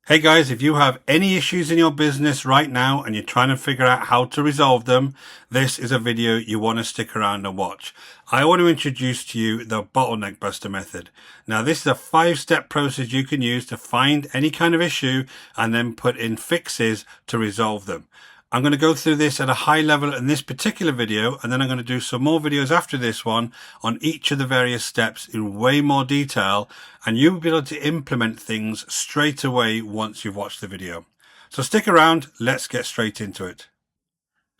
Hey guys, if you have any issues in your business right now and you're trying to figure out how to resolve them, this is a video you want to stick around and watch. I want to introduce to you the Bottleneck Buster Method. Now this is a 5-step process you can use to find any kind of issue and then put in fixes to resolve them. I'm going to go through this at a high level in this particular video, and then I'm going to do some more videos after this one on each of the various steps in way more detail, and you'll be able to implement things straight away once you've watched the video. So stick around, let's get straight into it.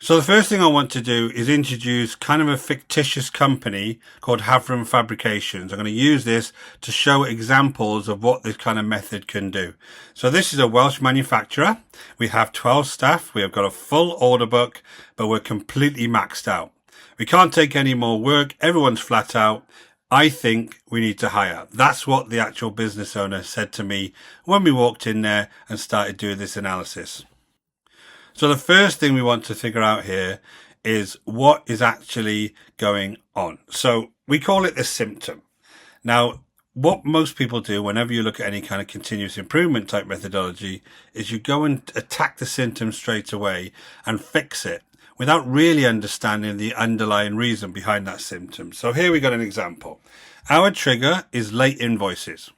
So the first thing I want to do is introduce kind of a fictitious company called Hafren Fabrications. I'm going to use this to show examples of what this kind of method can do. So this is a Welsh manufacturer. We have 12 staff. We have got a full order book, but we're completely maxed out. We can't take any more work. Everyone's flat out. I think we need to hire. That's what the actual business owner said to me when we walked in there and started doing this analysis. So the first thing we want to figure out here is what is actually going on. So we call it the symptom. Now, what most people do whenever you look at any kind of continuous improvement type methodology is you go and attack the symptom straight away and fix it without really understanding the underlying reason behind that symptom. So here we got an example. Our trigger is late invoices.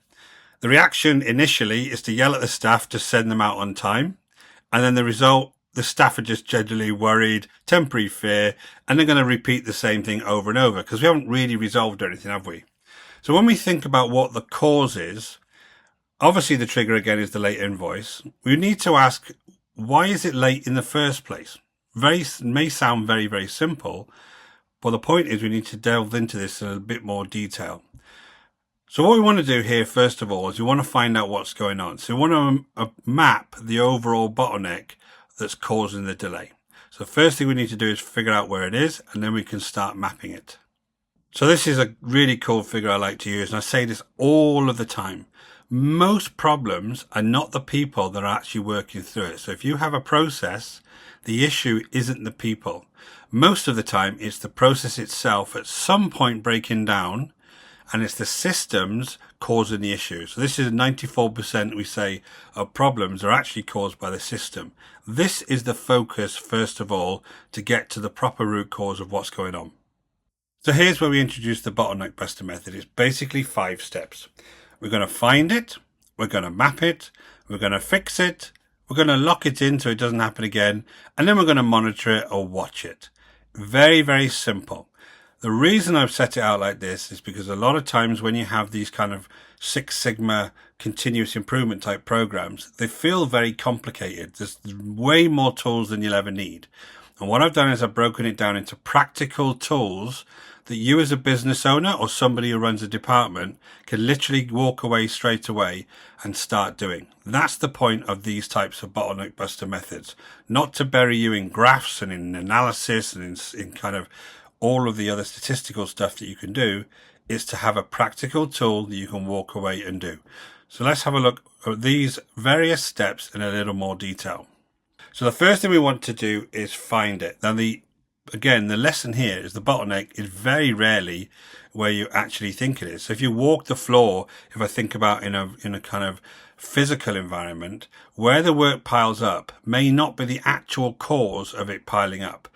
The reaction initially is to yell at the staff to send them out on time. And then the result, the staff are just generally worried, temporary fear, and they're going to repeat the same thing over and over because we haven't really resolved anything, have we? So when we think about what the cause is, obviously the trigger again is the late invoice. We need to ask, why is it late in the first place? May sound very, very simple, but the point is we need to delve into this in a bit more detail. So what we want to do here, first of all, is we want to find out what's going on. So we want to map the overall bottleneck that's causing the delay. So the first thing we need to do is figure out where it is, and then we can start mapping it. So this is a really cool figure I like to use, and I say this all of the time. Most problems are not the people that are actually working through it. So if you have a process, the issue isn't the people. Most of the time, it's the process itself at some point breaking down, and it's the systems causing the issue. So this is 94% we say of problems are actually caused by the system. This is the focus, first of all, to get to the proper root cause of what's going on. So here's where we introduce the Bottleneck Buster Method. It's basically 5 steps. We're going to find it, we're going to map it, we're going to fix it, we're going to lock it in so it doesn't happen again, and then we're going to monitor it or watch it. Very, very simple. The reason I've set it out like this is because a lot of times when you have these kind of Six Sigma continuous improvement type programs, they feel very complicated. There's way more tools than you'll ever need. And what I've done is I've broken it down into practical tools that you as a business owner or somebody who runs a department can literally walk away straight away and start doing. That's the point of these types of Bottleneck Buster methods. Not to bury you in graphs and in analysis and in kind of all of the other statistical stuff that you can do, is to have a practical tool that you can walk away and do. So let's have a look at these various steps in a little more detail. So the first thing we want to do is find it. Now the lesson here is the bottleneck is very rarely where you actually think it is. So if you walk the floor, if I think about in a kind of physical environment, where the work piles up may not be the actual cause of it piling up.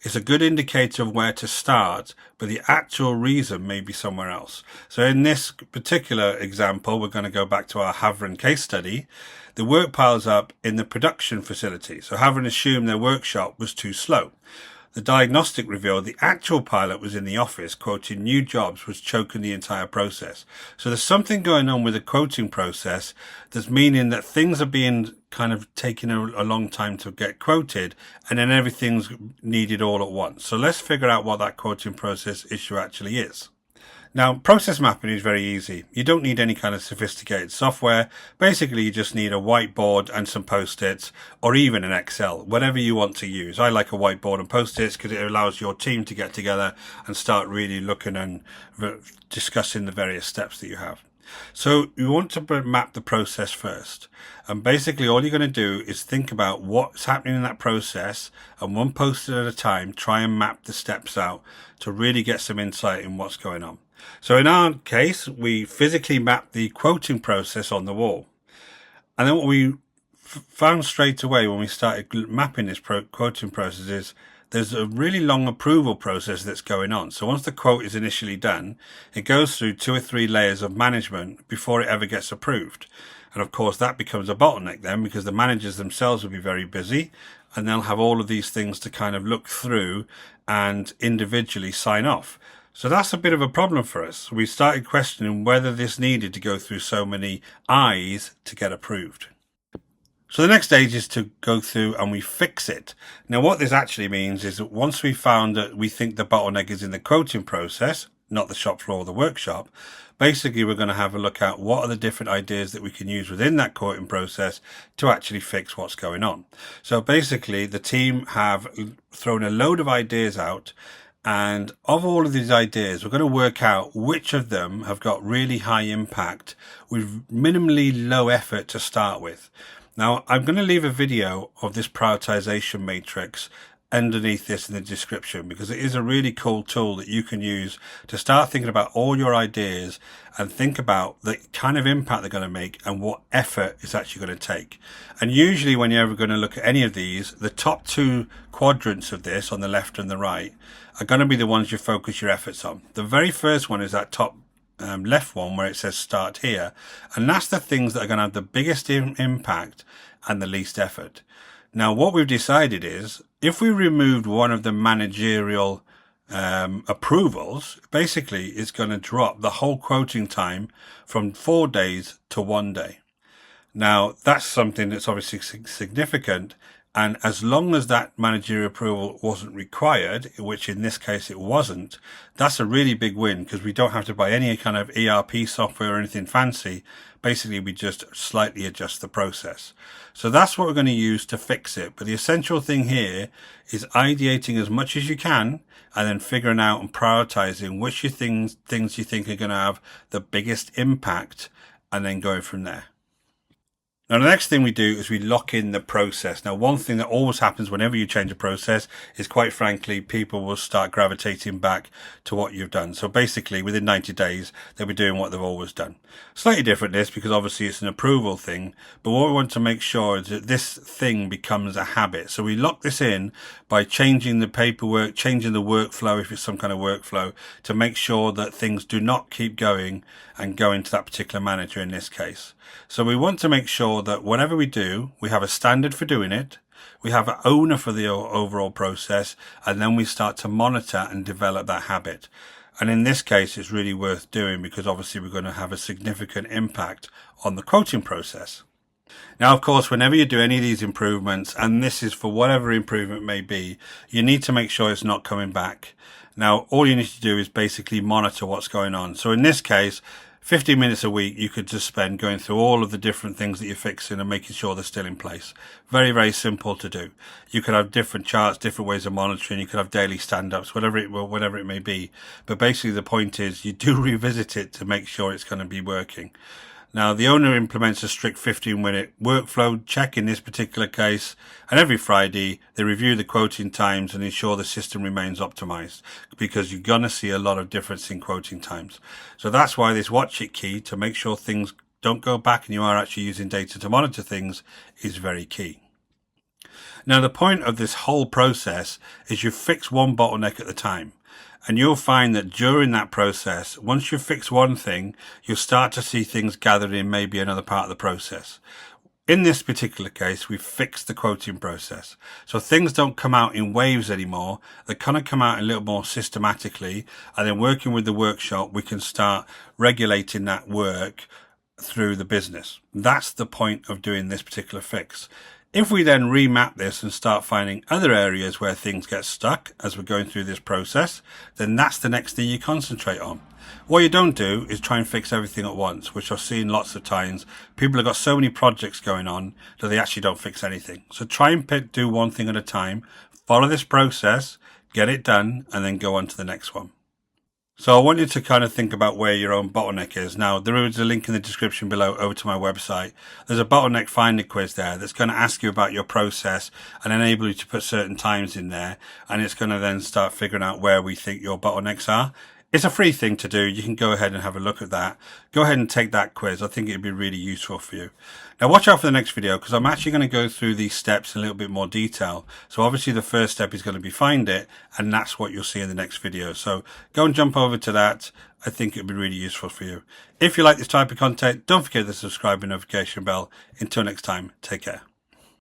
It's a good indicator of where to start, but the actual reason may be somewhere else. So in this particular example, we're going to go back to our Hafren case study. The work piles up in the production facility. So Hafren assumed their workshop was too slow. The diagnostic revealed the actual pilot was in the office quoting new jobs, was choking the entire process. So there's something going on with the quoting process that's meaning that things are being kind of taking a long time to get quoted, and then everything's needed all at once. So let's figure out what that quoting process issue actually is. Now, process mapping is very easy. You don't need any kind of sophisticated software. Basically, you just need a whiteboard and some Post-its, or even an Excel, whatever you want to use. I like a whiteboard and Post-its because it allows your team to get together and start really looking and discussing the various steps that you have. So you want to map the process first. And basically all you're going to do is think about what's happening in that process, and one Post-it at a time, try and map the steps out to really get some insight in what's going on. So in our case, we physically map the quoting process on the wall. And then what we found straight away when we started mapping this quoting process is there's a really long approval process that's going on. So once the quote is initially done, it goes through 2 or 3 layers of management before it ever gets approved. And of course that becomes a bottleneck then, because the managers themselves will be very busy and they'll have all of these things to kind of look through and individually sign off. So that's a bit of a problem for us. We started questioning whether this needed to go through so many I's to get approved. So the next stage is to go through and we fix it. Now what this actually means is that once we found that we think the bottleneck is in the quoting process, not the shop floor or the workshop, basically we're going to have a look at what are the different ideas that we can use within that quoting process to actually fix what's going on. So basically the team have thrown a load of ideas out, and of all of these ideas, we're going to work out which of them have got really high impact with minimally low effort to start with. Now, I'm going to leave a video of this prioritization matrix underneath this in the description, because it is a really cool tool that you can use to start thinking about all your ideas and think about the kind of impact they're going to make and what effort it's actually going to take. And usually when you're ever going to look at any of these, the top 2 quadrants of this on the left and the right are going to be the ones you focus your efforts on. The very first one is that top left one where it says start here, and that's the things that are going to have the biggest impact and the least effort. Now what we've decided is if we removed one of the managerial approvals, basically it's going to drop the whole quoting time from 4 days to 1 day. Now that's something that's obviously significant, and as long as that managerial approval wasn't required, which in this case it wasn't, that's a really big win, because we don't have to buy any kind of ERP software or anything fancy. Basically, we just slightly adjust the process. So that's what we're going to use to fix it. But the essential thing here is ideating as much as you can and then figuring out and prioritizing which things you think are going to have the biggest impact, and then going from there. Now, the next thing we do is we lock in the process. Now, one thing that always happens whenever you change a process is, quite frankly, people will start gravitating back to what you've done. So basically, within 90 days, they'll be doing what they've always done. Slightly different this, because obviously it's an approval thing. But what we want to make sure is that this thing becomes a habit. So we lock this in by changing the paperwork, changing the workflow, if it's some kind of workflow, to make sure that things do not keep going and going to that particular manager in this case. So we want to make sure that whatever we do, we have a standard for doing it, we have an owner for the overall process, and then we start to monitor and develop that habit. And in this case, it's really worth doing, because obviously we're going to have a significant impact on the quoting process. Now, of course, whenever you do any of these improvements, and this is for whatever improvement may be, you need to make sure it's not coming back. Now, all you need to do is basically monitor what's going on. So in this case, 15 minutes a week you could just spend going through all of the different things that you're fixing and making sure they're still in place. Very, very simple to do. You could have different charts, different ways of monitoring. You could have daily stand-ups, whatever it may be. But basically the point is you do revisit it to make sure it's going to be working. Now, the owner implements a strict 15-minute workflow check in this particular case, and every Friday they review the quoting times and ensure the system remains optimized, because you're going to see a lot of difference in quoting times. So that's why this watch it key, to make sure things don't go back and you are actually using data to monitor things, is very key. Now, the point of this whole process is you fix one bottleneck at a time. And you'll find that during that process, once you fix one thing, you'll start to see things gathered in maybe another part of the process. In this particular case, we've fixed the quoting process. So things don't come out in waves anymore. They kind of come out a little more systematically. And then working with the workshop, we can start regulating that work through the business. That's the point of doing this particular fix. If we then remap this and start finding other areas where things get stuck as we're going through this process, then that's the next thing you concentrate on. What you don't do is try and fix everything at once, which I've seen lots of times. People have got so many projects going on that they actually don't fix anything. So try and do one thing at a time, follow this process, get it done, and then go on to the next one. So I want you to kind of think about where your own bottleneck is. Now, there is a link in the description below over to my website. There's a bottleneck finder quiz there that's going to ask you about your process and enable you to put certain times in there. And it's going to then start figuring out where we think your bottlenecks are. It's a free thing to do. You can go ahead and have a look at that. Go ahead and take that quiz. I think it'd be really useful for you. Now watch out for the next video, because I'm actually going to go through these steps in a little bit more detail. So obviously the first step is going to be find it, and that's what you'll see in the next video. So go and jump over to that. I think it'd be really useful for you. If you like this type of content, don't forget to subscribe and notification bell. Until next time, take care.